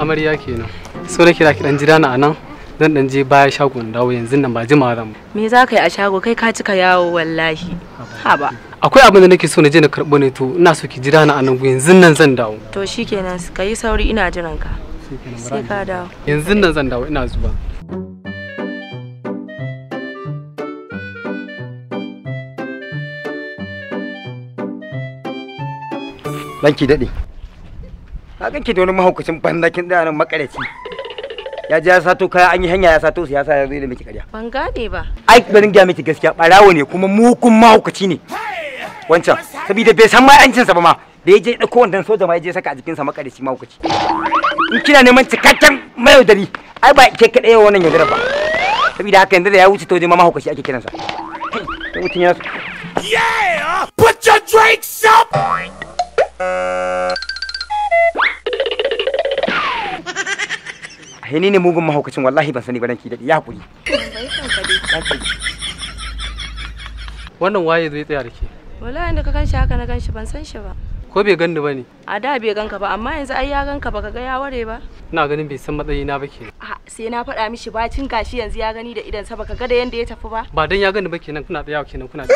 Amarya kenan. So na kira ki dan jira na anan. Zan dan je baya shagon dawo yanzu nan ba jima zan. Me za ka yi a shago kai ka cika yawo wallahi. Haba. Akwai abin da nake so na je na karbo ne to ina so ki jira na anan yanzu nan zan dawo. To shikenan ka yi sauri ina jiran ka. Sai ka dawo. Yanzu nan zan dawo ina zuwa. Lanki daɗe. Na ganki da wani mahaukacin bandakin da nan makaraci. Ya ji ya sato kaya an yi hanya ya sato su ya sa ya zo da miki ƙarya. Ban gane ba. Ai barin ga miki gaskiya barawo ne kuma mukun mahaukaci ne. Wancan saboda bai san ma yancin sa ba ma. Da yaje dauko wannan soja ma yaje saka a jikin sa makaraci mahaukaci. In kina neman cikakken mayaudari ai ba ke kadai wannan yaudara ba. Saboda haka yanzu da ya wuce to je ma mahaukaci ake kiransa. Sai mutun ya Yeah! Put your drinks up! Ni ne mugun mahaukacin wallahi ban sani ba ranki dadi ya hakuri. Wannan waye zai tsaya da ke? Wallahi inda ka ganshi haka na ganshi ban san shi ba. Ko bai ganni bane? A da bai ganka ba amma yanzu ai ya ganka baka ga ya ware ba. Ina ganin bai san matsayina ba kenan. Sai na faɗa mishi bacin gashi yanzu ya gani da idan sa baka ga da yanda ya tafi ba. Ba dan ya gani ba kenan kuna tsayawa kenan kuna.